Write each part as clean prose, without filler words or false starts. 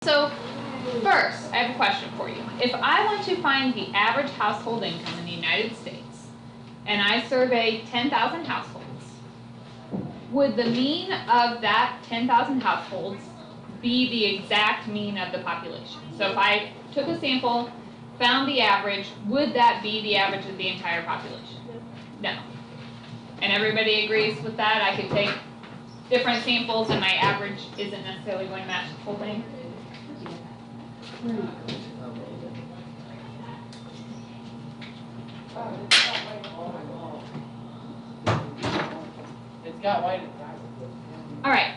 So first, I have a question for you. If I want to find the average household income in the United States, and I survey 10,000 households, would the mean of that 10,000 households be the exact mean of the population? So if I took a sample, found the average, would that be the average of the entire population? No. And everybody agrees with that? I could take different samples and my average isn't necessarily going to match the whole thing? It's got white. All right.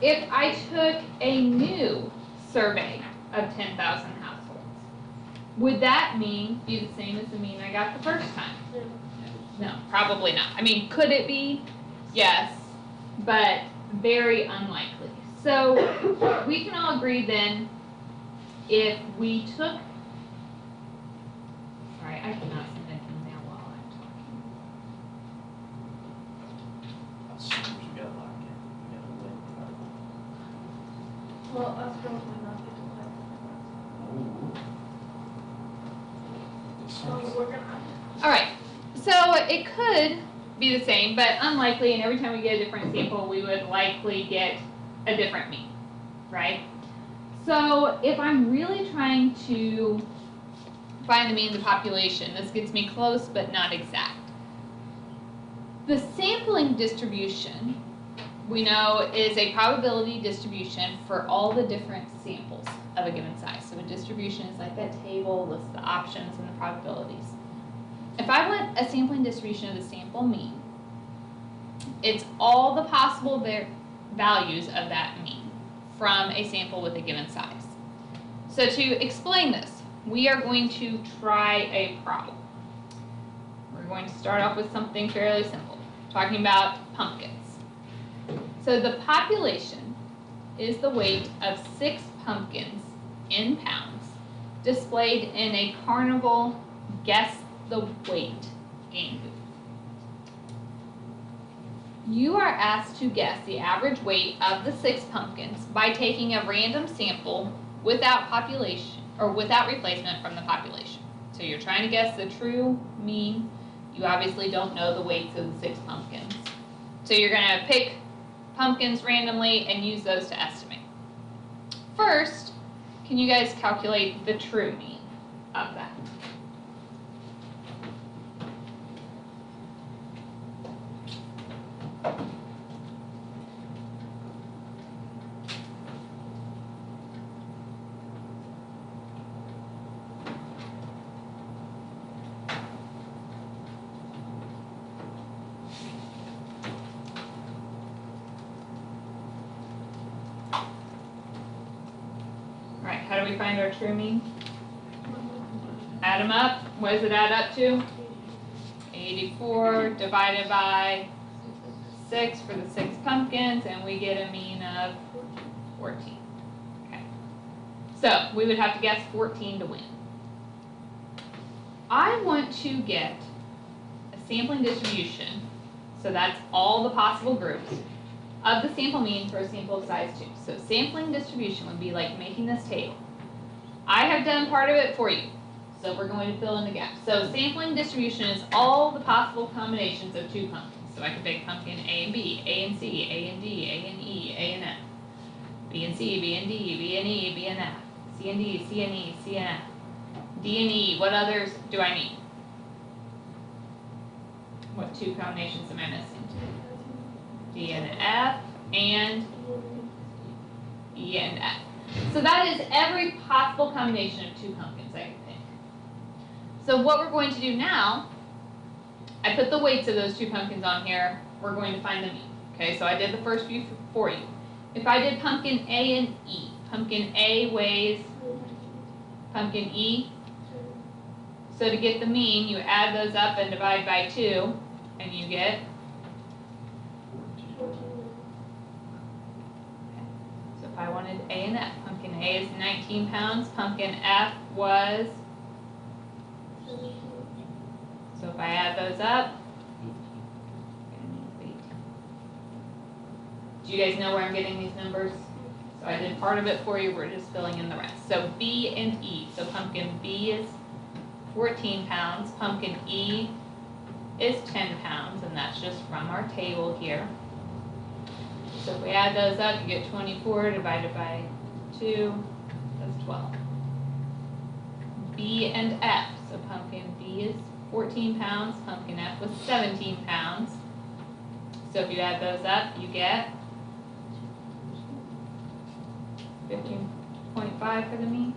If I took a new survey of 10,000 households, would that mean be the same as the mean I got the first time? No, probably not. I mean, could it be? Yes, but very unlikely. So we can all agree then, if we took, sorry, I cannot send an email while I'm talking. As soon as you get locked in, you gotta wait. Well, us girls might not get to play. So we're gonna. All right, so it could be the same, but unlikely, and every time we get a different sample, we would likely get a different mean, right? So if I'm really trying to find the mean of the population, this gets me close but not exact. The sampling distribution, we know, is a probability distribution for all the different samples of a given size. So a distribution is like that table, lists the options and the probabilities. If I want a sampling distribution of the sample mean, it's all the possible values of that mean from a sample with a given size. So to explain this, we are going to try a problem. We're going to start off with something fairly simple, talking about pumpkins. So the population is the weight of 6 pumpkins in pounds displayed in a carnival guess the weight game booth. You are asked to guess the average weight of the 6 pumpkins by taking a random sample without population or without replacement from the population. So you're trying to guess the true mean. You obviously don't know the weights of the 6 pumpkins. So you're going to pick pumpkins randomly and use those to estimate. First, can you guys calculate the true mean of that? Alright, how do we find our true mean? Add them up. What does it add up to? 84 divided by 6 for the 6 pumpkins, and we get a mean of 14. Okay. So we would have to guess 14 to win. I want to get a sampling distribution, so that's all the possible groups, of the sample mean for a sample of size 2. So sampling distribution would be like making this table. I have done part of it for you, so we're going to fill in the gaps. So sampling distribution is all the possible combinations of 2 pumpkins. So I could pick pumpkin A and B, A and C, A and D, A and E, A and F, B and C, B and D, B and E, B and F, C and D, C and E, C and F, D and E. What others do I need? What 2 combinations am I missing? D and F and E and F. So that is every possible combination of 2 pumpkins I could pick. So what we're going to do now, I put the weights of those 2 pumpkins on here. We're going to find the mean. Okay, so I did the first few for you. If I did pumpkin A and E, pumpkin A weighs pumpkin E. So to get the mean, you add those up and divide by 2, and you get. So if I wanted A and F, pumpkin A is 19 pounds, pumpkin F was. So if I add those up, do you guys know where I'm getting these numbers? So I did part of it for you, we're just filling in the rest. So B and E, so pumpkin B is 14 pounds, pumpkin E is 10 pounds, and that's just from our table here. So if we add those up, you get 24 divided by 2, that's 12. B and F, so pumpkin B is 14 pounds, pumpkin F was 17 pounds. So if you add those up, you get 15.5 for the mean.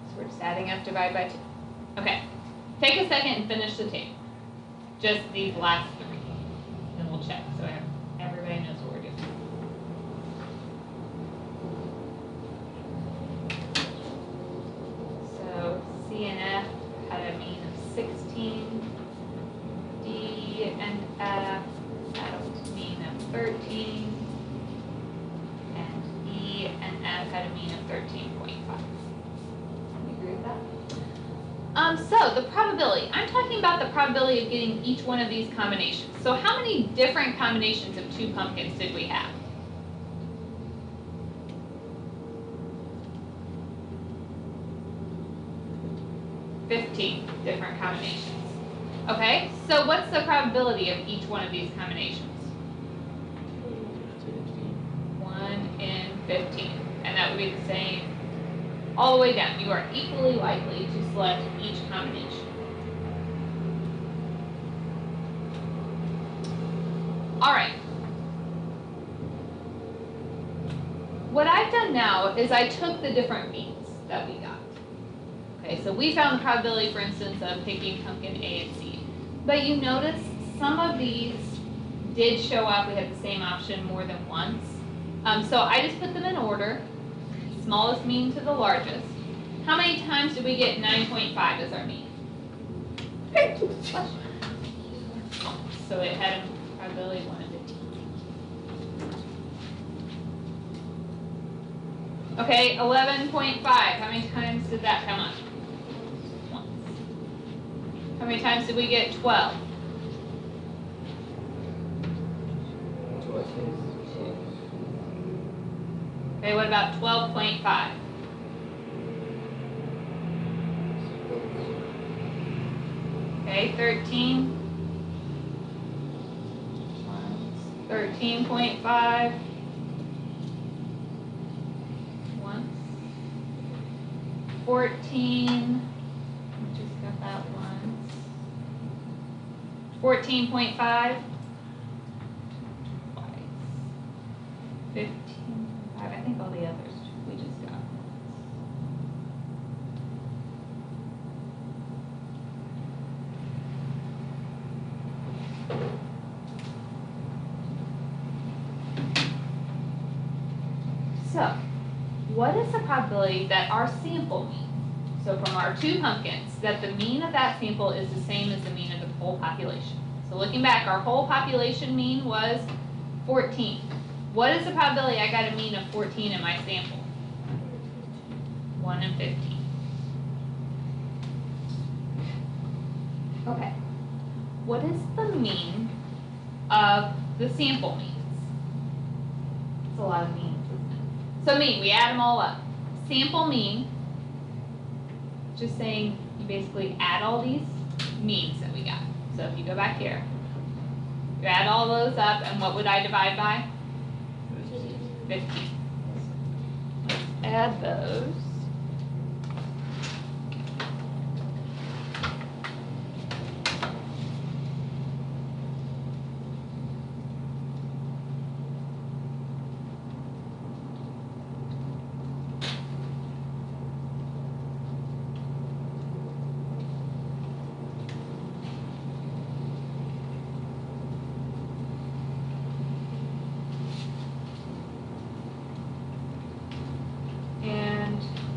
So we're just adding up, divide by 2. Okay, take a second and finish the table. Just these last 3. And we'll check so everybody knows what we're doing. So C and F had a mean of 16. D and F had a mean of 13. And E and F had a mean of 13.5. You agree with that? So the probability, I'm talking about the probability of getting each one of these combinations. So how many different combinations of 2 pumpkins did we have? $15 different combinations. Okay, so what's the probability of each one of these combinations? 1 in 15. And that would be the same all the way down. You are equally likely to select each combination. All right. What I've done now is I took the different means that we got. Okay, so we found the probability, for instance, of picking pumpkin A and C. But you notice some of these did show up. We had the same option more than once. So I just put them in order, smallest mean to the largest. How many times did we get 9.5 as our mean? So it had a probability of 1 in 15. Okay, 11.5. How many times did that come up? Once. How many times did we get 12? Okay, what about 12.5? Okay, 13. 13.5. Once. 14. We just got that once. 14.5. Twice. 15.5. I think all the others we just got. So, what is the probability that our sample mean, so from our 2 pumpkins, that the mean of that sample is the same as the mean of the whole population? So looking back, our whole population mean was 14. What is the probability I got a mean of 14 in my sample? 1 in 15. Okay. What is the mean of the sample means? It's a lot of means, isn't it? So mean, we add them all up. Sample mean, just saying you basically add all these means that we got. So if you go back here, you add all those up, and what would I divide by? 15. Let's add those.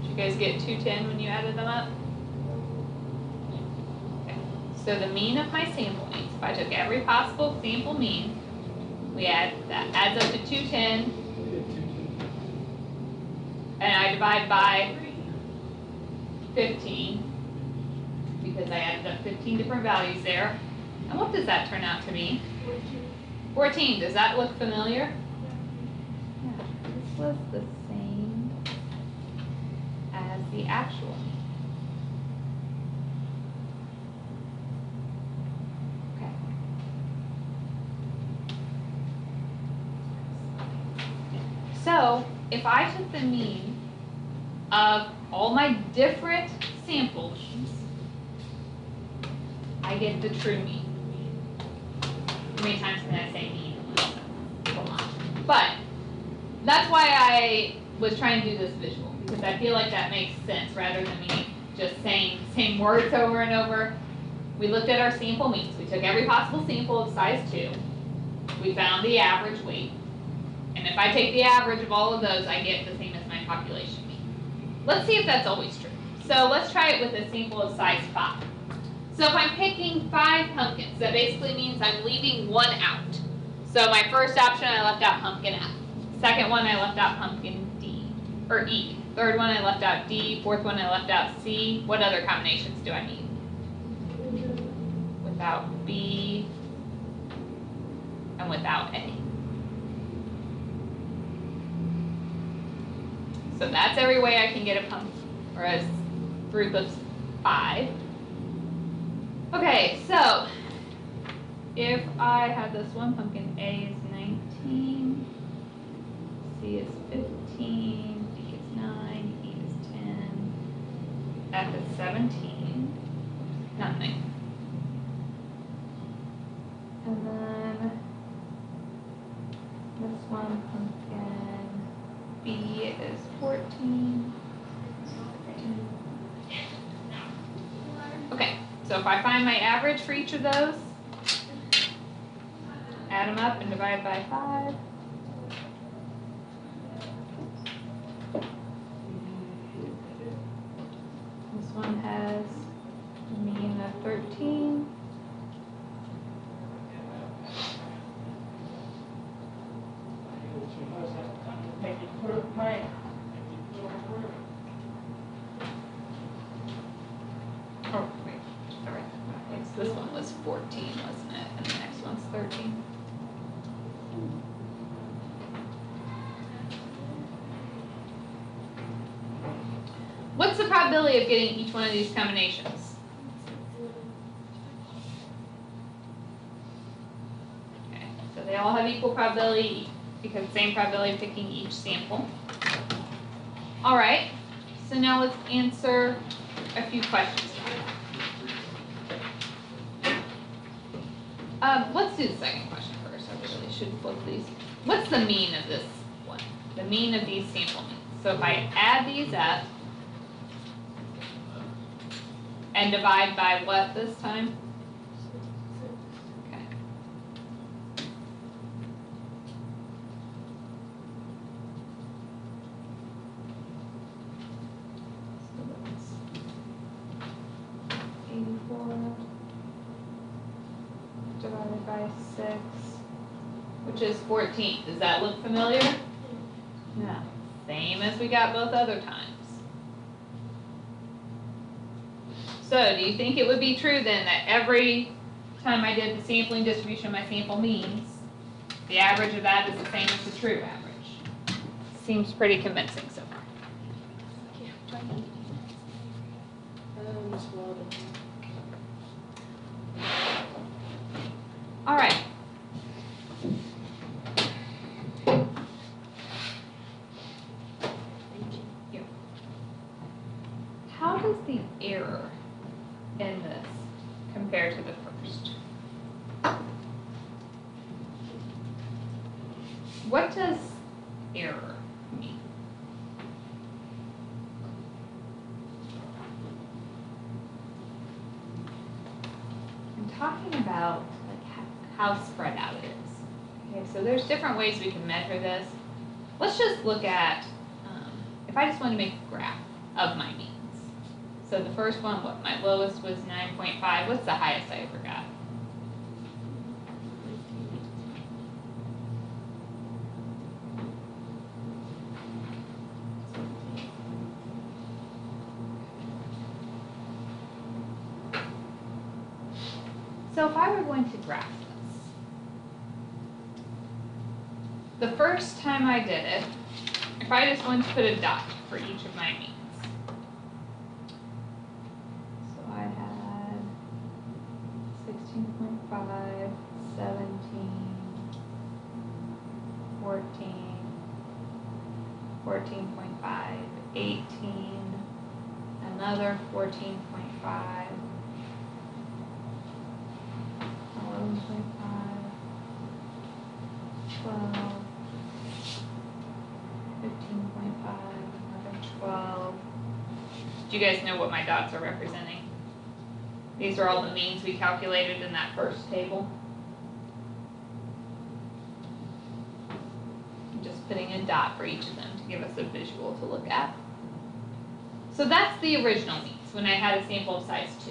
You guys get 210 when you added them up? Okay. So the mean of my sample means, if I took every possible sample mean, we add, that adds up to 210, and I divide by 15, because I added up 15 different values there. And what does that turn out to be? 14. Does that look familiar? was the same as the actual mean. Okay. So, if I took the mean of all my different sample means, I get the true mean. How many times can I say mean? A lot. But that's why I was trying to do this visual, because I feel like that makes sense rather than me just saying the same words over and over. We looked at our sample means. We took every possible sample of size 2. We found the average weight. And if I take the average of all of those, I get the same as my population mean. Let's see if that's always true. So let's try it with a sample of size 5. So if I'm picking 5 pumpkins, that basically means I'm leaving one out. So my first option, I left out pumpkin F. Second one, I left out pumpkin D, or E. Third one, I left out D. Fourth one, I left out C. What other combinations do I need? Without B, and without A. So that's every way I can get a pumpkin, or a group of 5. Okay, so if I had this one pumpkin, A is 19, C is 15, D is 9, E is 10, F is 17, nothing. And then this one pumpkin, B is 14. Okay, so if I find my average for each of those, add them up and divide by 5. This one has a mean of 13. Oh, wait, sorry. This one was 14, wasn't it? And the next one's 13. What's the probability of getting each one of these combinations? Okay, so they all have equal probability because same probability of picking each sample. All right, so now let's answer a few questions. Let's do the second question first. I really should flip these. What's the mean of this one? The mean of these sample means. So if I add these up and divide by what this time? Okay. So that's 84 divided by 6, which is 14. Does that look familiar? Yeah. Same as we got both other times. So, do you think it would be true then that every time I did the sampling distribution of my sample means, the average of that is the same as the true average? Seems pretty convincing so far. All right. Here. How does the error in this compare to the first? What does error mean? I'm talking about like how spread out it is. Okay, so there's different ways we can measure this. Let's just look at, if I just want to make a graph of my means. So the first one, what my lowest was 9.5. What's the highest I ever got? So if I were going to graph this, the first time I did it, I just want to put a dot for each of my means. So I had 16.5, 17, 14, 14.5, 18, another 14.5, 11.5, 12, 15.5, another 12. Do you guys know what my dots are representing? These are all the means we calculated in that first table. I'm just putting a dot for each of them to give us a visual to look at. So that's the original means when I had a sample of size 2.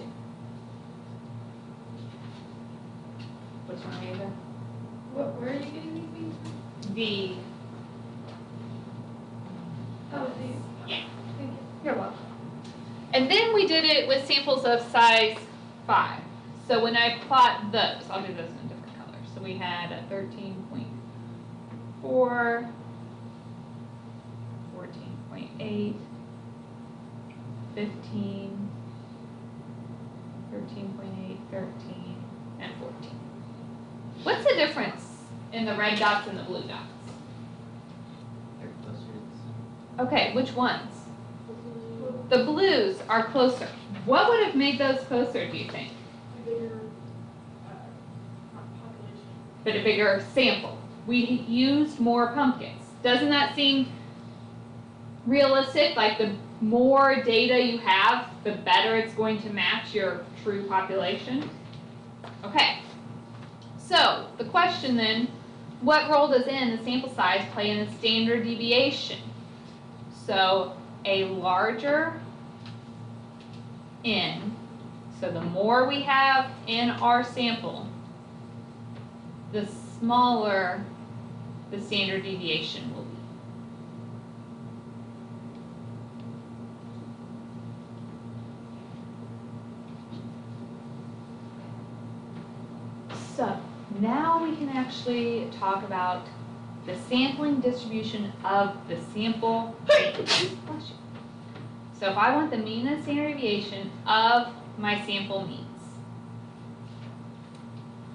Which one are you doing? Where are you getting these things from? The, Oh, these. yeah. Thank you. You're welcome. And then we did it with samples of size 5. So when I plot those, I'll do those in different colors. So we had a 13.4, 14.8, 15, 13.8, 13, and 14. What's the difference in the red dots and the blue dots? They're closer. Okay, which ones? The blues are closer. What would have made those closer, do you think? Bigger, population. But a bigger sample. We used more pumpkins. Doesn't that seem realistic? Like the more data you have, the better it's going to match your true population? Okay. So, the question then, what role does n, the sample size, play in the standard deviation? So, a larger n, so the more we have in our sample, the smaller the standard deviation will be. So, now we can actually talk about the sampling distribution of the sample means. So if I want the mean and standard deviation of my sample means,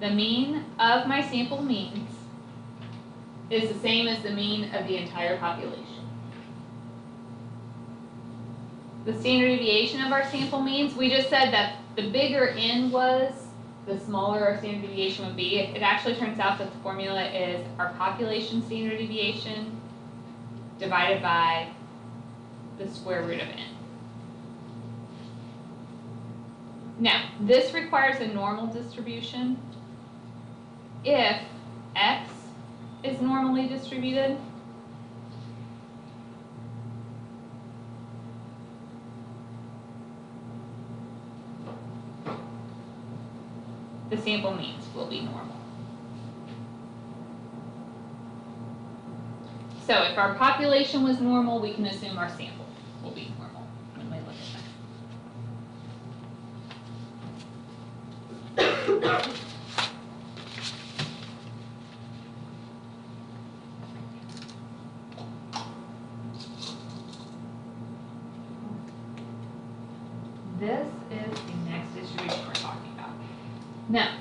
the mean of my sample means is the same as the mean of the entire population. The standard deviation of our sample means, we just said that the bigger n was, the smaller our standard deviation would be. It actually turns out that the formula is our population standard deviation divided by the square root of n. Now, this requires a normal distribution. If x is normally distributed, the sample means will be normal. So if our population was normal, we can assume our sample will be normal when we look at that. This is the next distribution we're talking about. Now,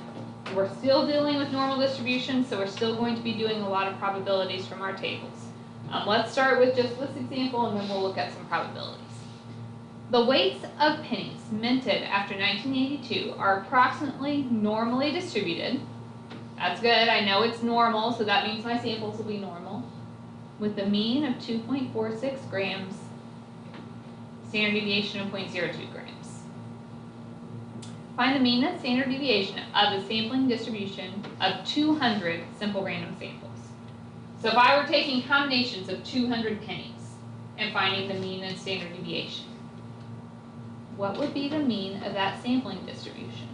we're still dealing with normal distribution, so we're still going to be doing a lot of probabilities from our tables. Let's start with just this example, and then we'll look at some probabilities. The weights of pennies minted after 1982 are approximately normally distributed. That's good. I know it's normal, so that means my samples will be normal. With a mean of 2.46 grams, standard deviation of 0.02 grams. Find the mean and standard deviation of the sampling distribution of 200 simple random samples. So if I were taking combinations of 200 pennies and finding the mean and standard deviation, what would be the mean of that sampling distribution?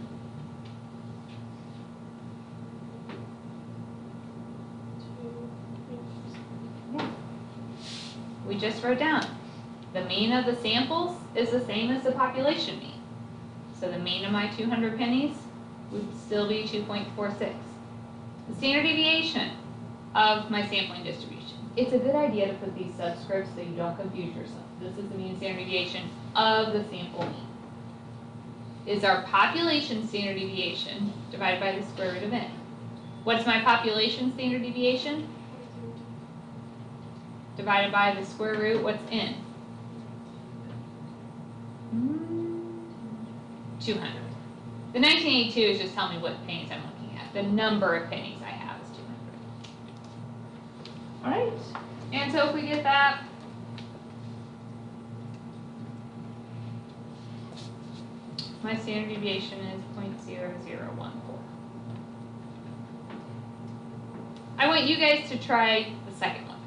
Yeah. We just wrote down the mean of the samples is the same as the population mean. So the mean of my 200 pennies would still be 2.46. The standard deviation of my sampling distribution it's a good idea to put these subscripts so you don't confuse yourself. This is the mean standard deviation of the sample mean. Is our population standard deviation divided by the square root of n. What's my population standard deviation? Divided by the square root, what's n? 200. The 1982 is just telling me what pennies I'm looking at. The number of pennies I have is 200. Alright, and so if we get that, my standard deviation is 0.0014. I want you guys to try the second one.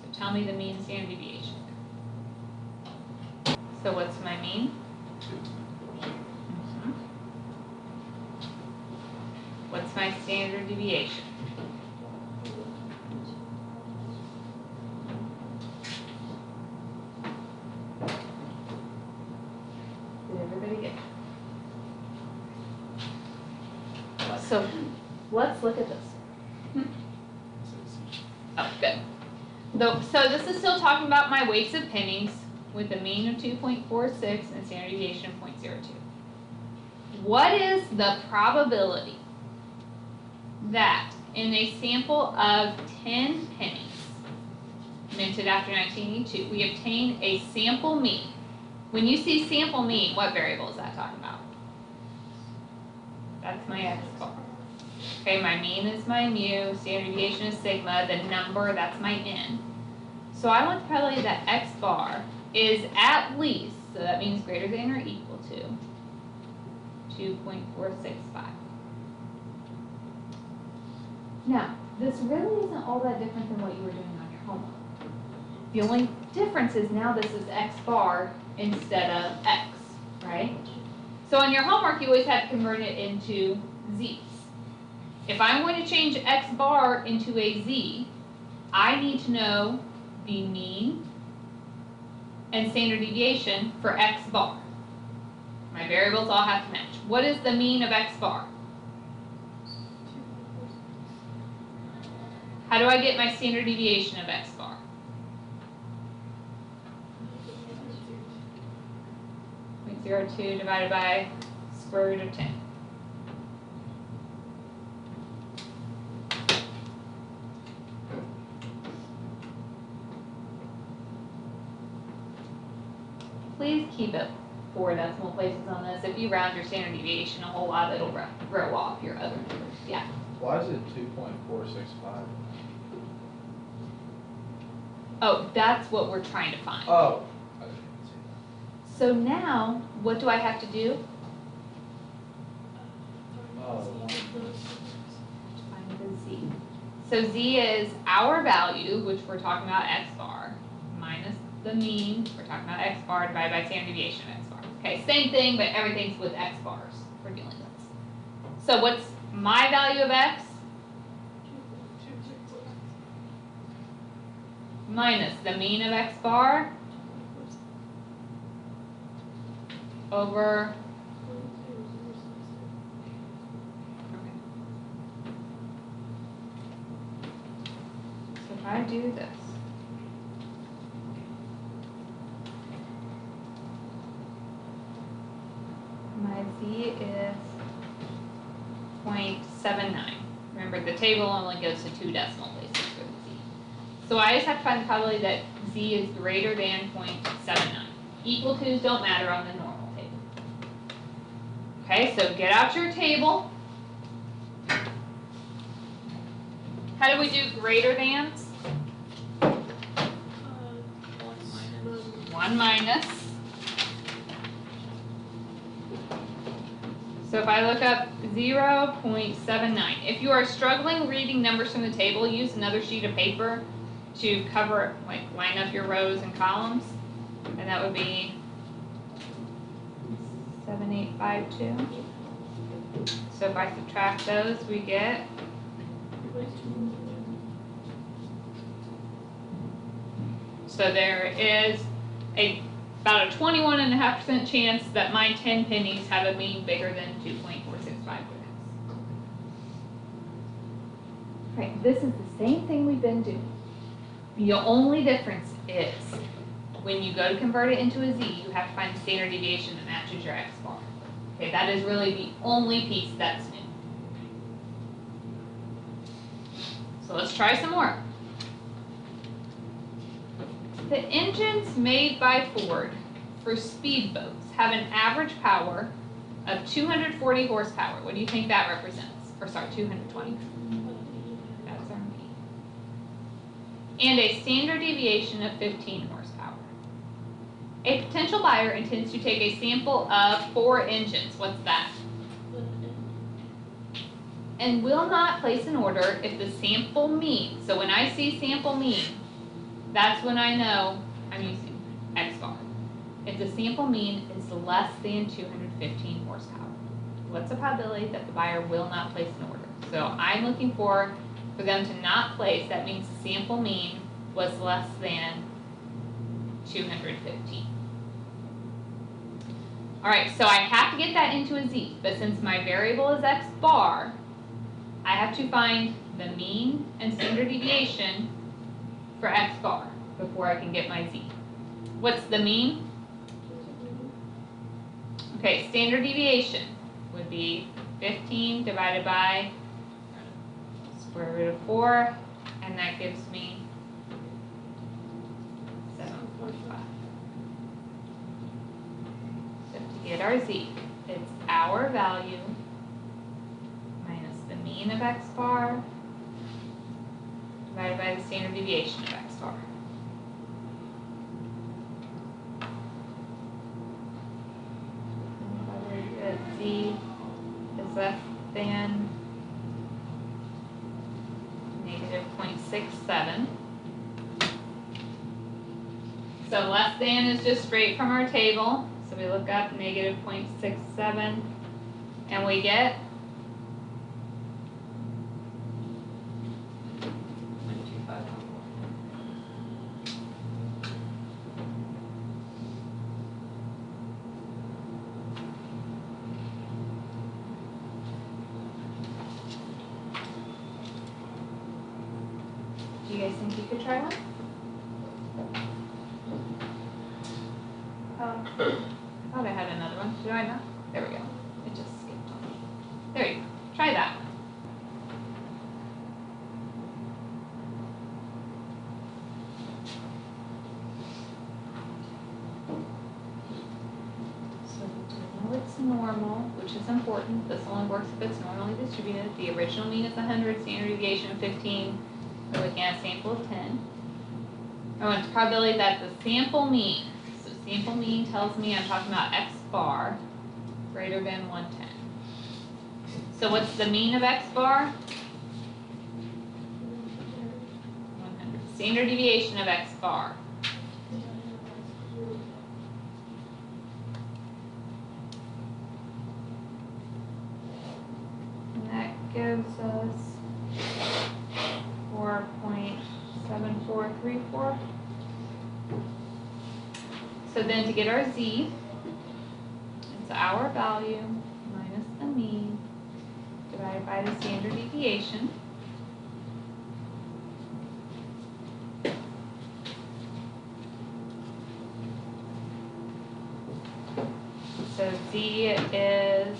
So tell me the mean standard deviation. So what's my mean? What's my standard deviation? Did everybody get it? So let's look at this. Oh, good. So this is still talking about my weights of pennies with a mean of 2.46 and standard deviation of 0.02. What is the probability that in a sample of 10 pennies minted after 1982, we obtain a sample mean? When you see sample mean, what variable is that talking about? That's my x bar. Okay, my mean is my mu, standard deviation is sigma, the number, that's my n. So I want the probability that x bar is at least, so that means greater than or equal to 2.465. Now, this really isn't all that different than what you were doing on your homework. The only difference is now this is x bar instead of x, right? So on your homework, you always have to convert it into z's. If I'm going to change x bar into a z, I need to know the mean and standard deviation for x bar. My variables all have to match. What is the mean of x bar? How do I get my standard deviation of x bar? .02 divided by square root of 10. Please keep it 4 decimal places on this. If you round your standard deviation a whole lot, it'll throw off your other numbers. Yeah. Why is it 2.465? Oh, that's what we're trying to find. Oh. I didn't see that. So now, what do I have to do? Oh. Find the z. So z is our value, which we're talking about x bar, minus the mean, we're talking about x bar, divided by standard deviation of x bar. Okay, same thing, but everything's with x bars we're dealing with. So what's my value of x? Minus the mean of x bar over, okay. So if I do this, my z is 0.79. Remember, the table only goes to 2 decimal places for the z. So I just have to find the probability that z is greater than 0.79. Equal to's don't matter on the normal table. Okay, so get out your table. How do we do greater thans? 1 minus. So if I look up 0.79, if you are struggling reading numbers from the table, use another sheet of paper to cover, like line up your rows and columns, and that would be 7852. So if I subtract those, we get so there is about a 21.5% chance that my 10 pennies have a mean bigger than 2.465 grams. Right, this is the same thing we've been doing. The only difference is when you go to convert it into a z, you have to find the standard deviation that matches your x bar. Okay, that is really the only piece that's new. So let's try some more. The engines made by Ford for speedboats have an average power of 240 horsepower. What do you think that represents? Or sorry, 220. That's our mean. And a standard deviation of 15 horsepower. A potential buyer intends to take a sample of 4 engines. What's that? And will not place an order if the sample mean. So when I see sample mean, that's when I know I'm using X bar. If the sample mean is less than 215 horsepower, what's the probability that the buyer will not place an order? So I'm looking for them to not place. That means the sample mean was less than 215. All right, so I have to get that into a z, but since my variable is X bar, I have to find the mean and standard deviation for X bar before I can get my z. What's the mean? Okay, standard deviation would be 15 divided by square root of 4, and that gives me 7.5. So to get our z, it's our value minus the mean of X bar divided by the standard deviation of X bar. Z is less than negative 0.67. So less than is just straight from our table. So we look up negative 0.67 and we get 0.25. Do you guys think you could try one? I thought I had another one. Do I not? There we go. It just skipped on me. There you go. Try that one. So we know it's normal, which is important. This only works if it's normally distributed. The original mean is 100, standard deviation of 15. We're looking at a sample of 10. I want the probability that the sample mean, so sample mean tells me I'm talking about X bar greater than 110. So what's the mean of X bar? 100. Standard deviation of X bar. And that gives us 4.7434. So then to get our z, it's our value minus the mean divided by the standard deviation. So z is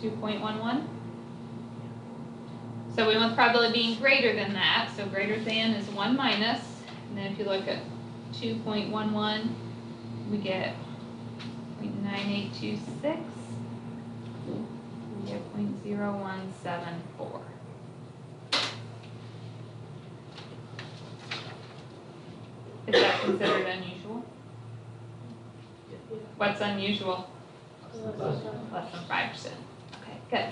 2.11. So we want the probability being greater than that. So greater than is 1 minus. And then if you look at 2.11, we get 0.9826. We get 0.0174. Is that considered unusual? What's unusual? Less than 5%. Okay, good.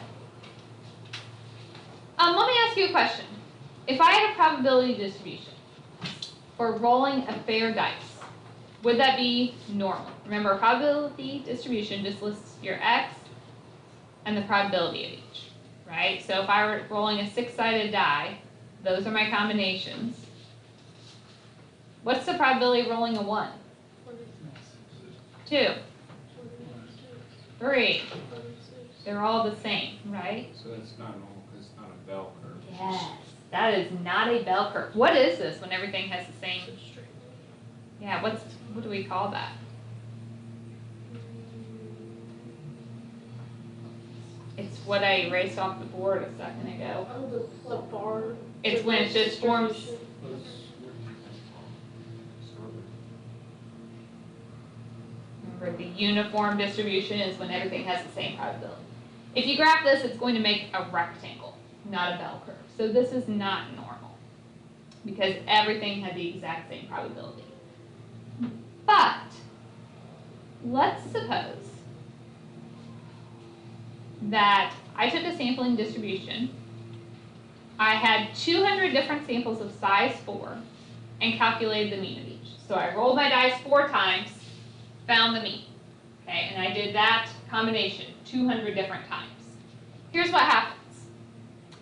Let me ask you a question. If I had a probability distribution for rolling a fair dice, would that be normal? Remember, a probability distribution just lists your x and the probability of each, right? So if I were rolling a 6-sided die, those are my combinations. What's the probability of rolling a 1? 2, 3. They're all the same, right? So that's not normal, it's not a bell curve. Yes, that is not a bell curve. What is this when everything has the same? It's a straight line. Yeah, what do we call that? It's what I erased off the board a second ago. Oh, the bar. It's when it just forms. Remember, the uniform distribution is when everything has the same probability. If you graph this, it's going to make a rectangle, not a bell curve. So this is not normal because everything had the exact same probability. But let's suppose that I took a sampling distribution. I had 200 different samples of size 4 and calculated the mean of each. So I rolled my dice 4 times, found the mean. Okay, and I did that combination 200 different times. Here's what happens.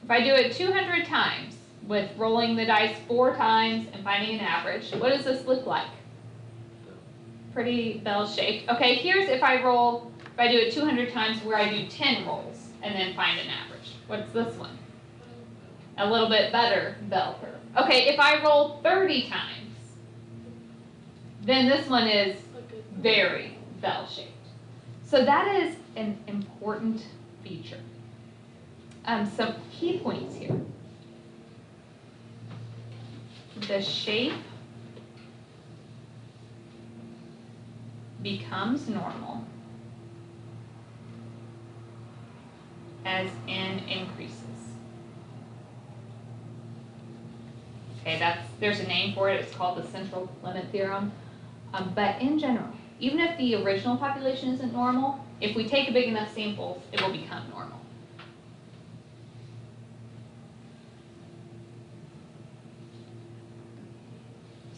If I do it 200 times with rolling the dice 4 times and finding an average, what does this look like? Pretty bell-shaped. Okay, here's if I do it 200 times where I do 10 rolls and then find an average. What's this one? A little bit better bell curve. Okay, if I roll 30 times, then this one is very bell-shaped. So that is an important feature. Some key points here. The shape becomes normal as n increases. Okay, there's a name for it. It's called the central limit theorem. But in general, even if the original population isn't normal, if we take a big enough samples, it will become normal.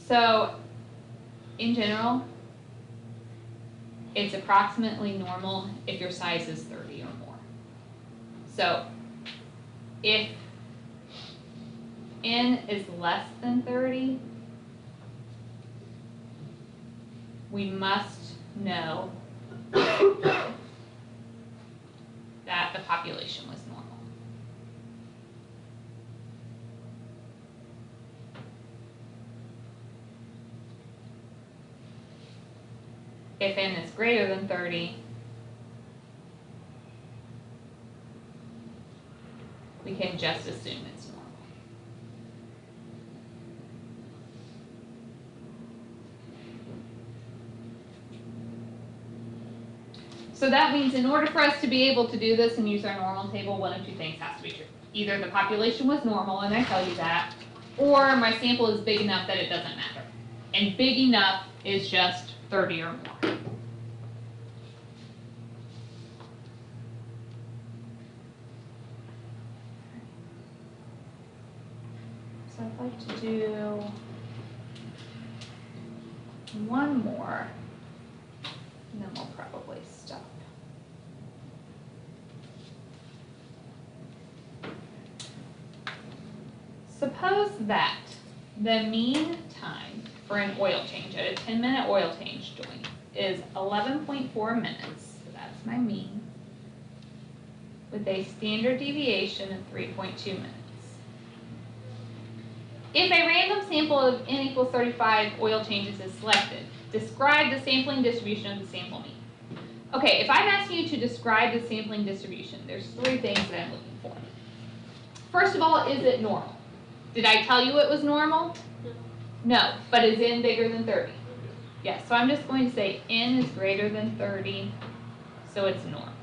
So, in general, it's approximately normal if your size is 30 or more. So, if n is less than 30, we must know that the population was normal. If n is greater than 30, we can just assume it's normal. So that means in order for us to be able to do this and use our normal table, one of two things has to be true. Either the population was normal, and I tell you that, or my sample is big enough that it doesn't matter. And big enough is just 30 or more. So I'd like to do one more, and then we'll probably stop. Suppose that the mean time for an oil change at a 10-minute oil change joint is 11.4 minutes, so that's my mean, with a standard deviation of 3.2 minutes. If a random sample of n equals 35 oil changes is selected, describe the sampling distribution of the sample mean. Okay, if I'm asking you to describe the sampling distribution, there's 3 things that I'm looking for. First of all, is it normal? Did I tell you it was normal? No, but is n bigger than 30? Yes, so I'm just going to say n is greater than 30, so it's normal.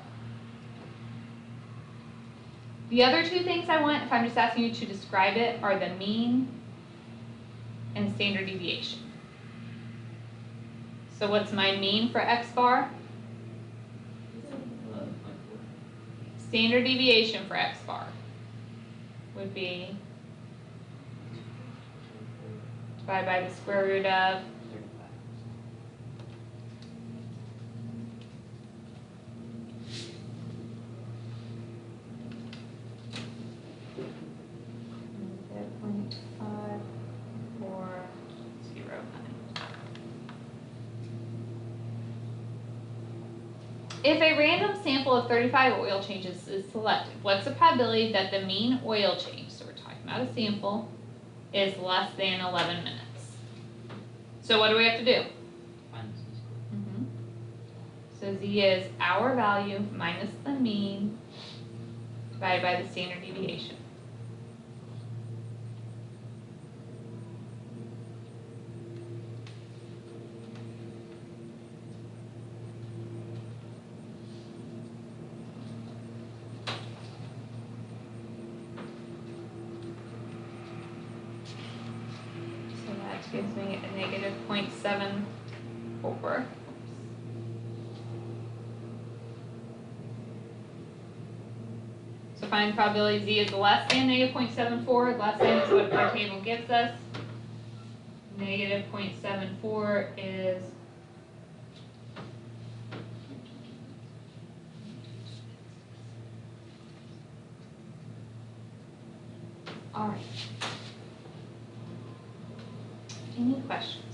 The other 2 things I want, if I'm just asking you to describe it, are the mean and standard deviation. So what's my mean for x bar? Standard deviation for x bar would be divided by the square root of If a random sample of 35 oil changes is selected, what's the probability that the mean oil change, so we're talking about a sample, is less than 11 minutes? So what do we have to do? Find the z-score. So z is our value minus the mean divided by the standard deviation. So that gives me a negative 0.74. So find probability z is less than negative 0.74, less than is what our table gives us. Negative 0.74 is all right. Any questions?